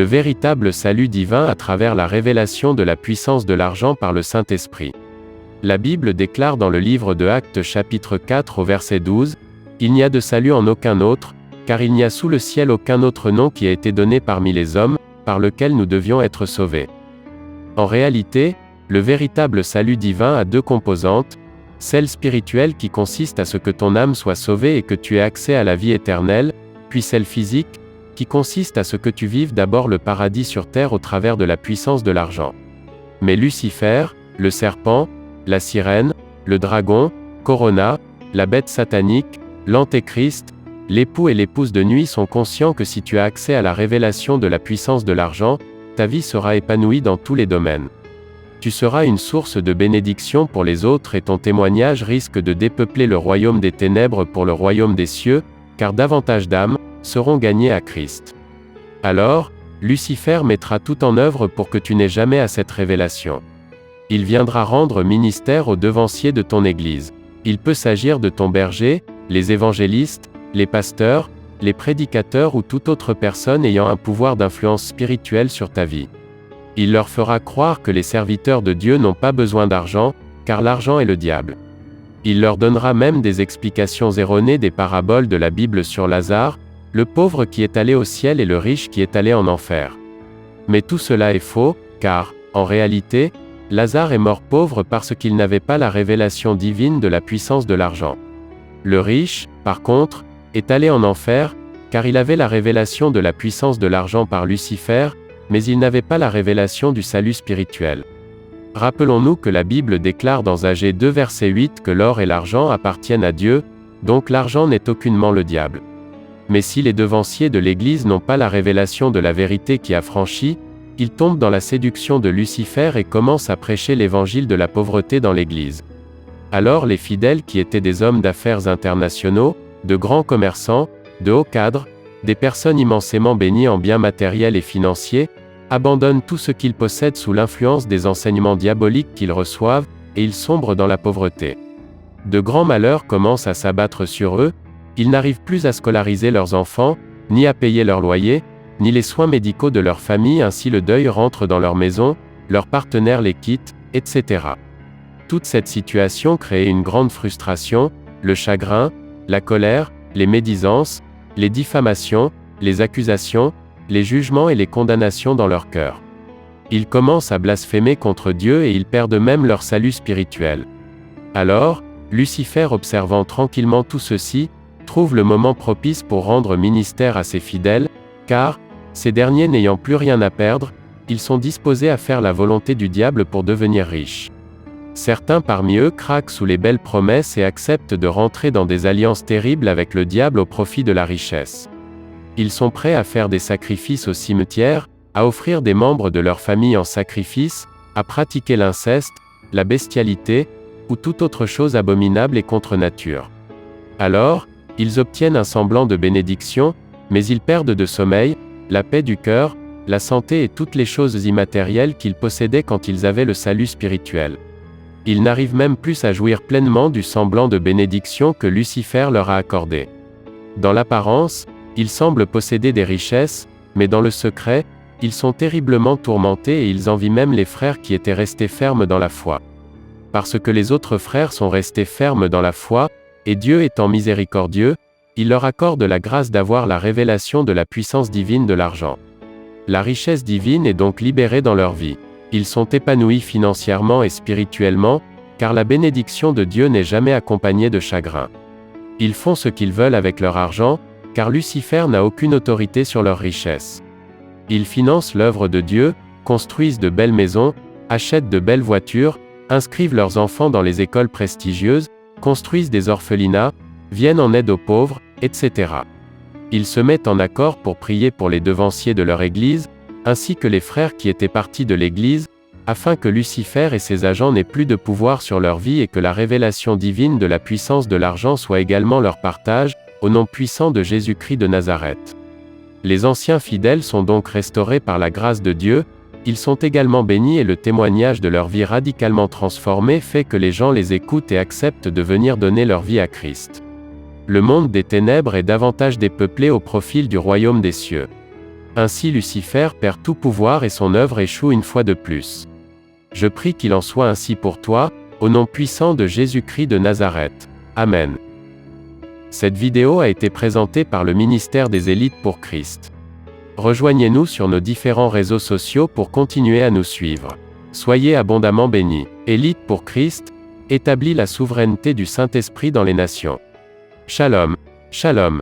le véritable salut divin à travers la révélation de la puissance de l'argent par le Saint-Esprit. La Bible déclare dans le livre de Actes chapitre 4 au verset 12, « Il n'y a de salut en aucun autre, car il n'y a sous le ciel aucun autre nom qui a été donné parmi les hommes, par lequel nous devions être sauvés. » En réalité, le véritable salut divin a deux composantes, celle spirituelle qui consiste à ce que ton âme soit sauvée et que tu aies accès à la vie éternelle, puis celle physique, qui consiste à ce que tu vives d'abord le paradis sur terre au travers de la puissance de l'argent. Mais Lucifer, le serpent, la sirène, le dragon, Corona, la bête satanique, l'antéchrist, l'époux et l'épouse de nuit sont conscients que si tu as accès à la révélation de la puissance de l'argent, ta vie sera épanouie dans tous les domaines. Tu seras une source de bénédiction pour les autres et ton témoignage risque de dépeupler le royaume des ténèbres pour le royaume des cieux, car davantage d'âmes seront gagnées à Christ. Alors, Lucifer mettra tout en œuvre pour que tu n'aies jamais à cette révélation. Il viendra rendre ministère aux devanciers de ton Église. Il peut s'agir de ton berger, les évangélistes, les pasteurs, les prédicateurs ou toute autre personne ayant un pouvoir d'influence spirituelle sur ta vie. Il leur fera croire que les serviteurs de Dieu n'ont pas besoin d'argent, car l'argent est le diable. Il leur donnera même des explications erronées des paraboles de la Bible sur Lazare, le pauvre qui est allé au ciel et le riche qui est allé en enfer. Mais tout cela est faux, car, en réalité, Lazare est mort pauvre parce qu'il n'avait pas la révélation divine de la puissance de l'argent. Le riche, par contre, est allé en enfer, car il avait la révélation de la puissance de l'argent par Lucifer, mais il n'avait pas la révélation du salut spirituel. Rappelons-nous que la Bible déclare dans Agé 2 verset 8 que l'or et l'argent appartiennent à Dieu, donc l'argent n'est aucunement le diable. Mais si les devanciers de l'Église n'ont pas la révélation de la vérité qui affranchit, ils tombent dans la séduction de Lucifer et commencent à prêcher l'évangile de la pauvreté dans l'Église. Alors les fidèles qui étaient des hommes d'affaires internationaux, de grands commerçants, de hauts cadres, des personnes immensément bénies en biens matériels et financiers, abandonnent tout ce qu'ils possèdent sous l'influence des enseignements diaboliques qu'ils reçoivent, et ils sombrent dans la pauvreté. De grands malheurs commencent à s'abattre sur eux, ils n'arrivent plus à scolariser leurs enfants, ni à payer leur loyer, ni les soins médicaux de leur famille, ainsi le deuil rentre dans leur maison, leurs partenaires les quittent, etc. Toute cette situation crée une grande frustration, le chagrin, la colère, les médisances, les diffamations, les accusations, les jugements et les condamnations dans leur cœur. Ils commencent à blasphémer contre Dieu et ils perdent même leur salut spirituel. Alors, Lucifer, observant tranquillement tout ceci, trouve le moment propice pour rendre ministère à ses fidèles, car, ces derniers n'ayant plus rien à perdre, ils sont disposés à faire la volonté du diable pour devenir riches. Certains parmi eux craquent sous les belles promesses et acceptent de rentrer dans des alliances terribles avec le diable au profit de la richesse. Ils sont prêts à faire des sacrifices au cimetière, à offrir des membres de leur famille en sacrifice, à pratiquer l'inceste, la bestialité, ou toute autre chose abominable et contre nature. Alors, ils obtiennent un semblant de bénédiction, mais ils perdent de sommeil, la paix du cœur, la santé et toutes les choses immatérielles qu'ils possédaient quand ils avaient le salut spirituel. Ils n'arrivent même plus à jouir pleinement du semblant de bénédiction que Lucifer leur a accordé. Dans l'apparence, ils semblent posséder des richesses, mais dans le secret, ils sont terriblement tourmentés et ils envient même les frères qui étaient restés fermes dans la foi. Parce que les autres frères sont restés fermes dans la foi, et Dieu étant miséricordieux, il leur accorde la grâce d'avoir la révélation de la puissance divine de l'argent. La richesse divine est donc libérée dans leur vie. Ils sont épanouis financièrement et spirituellement, car la bénédiction de Dieu n'est jamais accompagnée de chagrin. Ils font ce qu'ils veulent avec leur argent, car Lucifer n'a aucune autorité sur leur richesse. Ils financent l'œuvre de Dieu, construisent de belles maisons, achètent de belles voitures, inscrivent leurs enfants dans les écoles prestigieuses, construisent des orphelinats, viennent en aide aux pauvres, etc. Ils se mettent en accord pour prier pour les devanciers de leur Église, ainsi que les frères qui étaient partis de l'Église, afin que Lucifer et ses agents n'aient plus de pouvoir sur leur vie et que la révélation divine de la puissance de l'argent soit également leur partage, au nom puissant de Jésus-Christ de Nazareth. Les anciens fidèles sont donc restaurés par la grâce de Dieu, ils sont également bénis et le témoignage de leur vie radicalement transformée fait que les gens les écoutent et acceptent de venir donner leur vie à Christ. Le monde des ténèbres est davantage dépeuplé au profil du royaume des cieux. Ainsi Lucifer perd tout pouvoir et son œuvre échoue une fois de plus. Je prie qu'il en soit ainsi pour toi, au nom puissant de Jésus-Christ de Nazareth. Amen. Cette vidéo a été présentée par le ministère des Élites pour Christ. Rejoignez-nous sur nos différents réseaux sociaux pour continuer à nous suivre. Soyez abondamment bénis. Élites pour Christ, établit la souveraineté du Saint-Esprit dans les nations. Shalom. Shalom.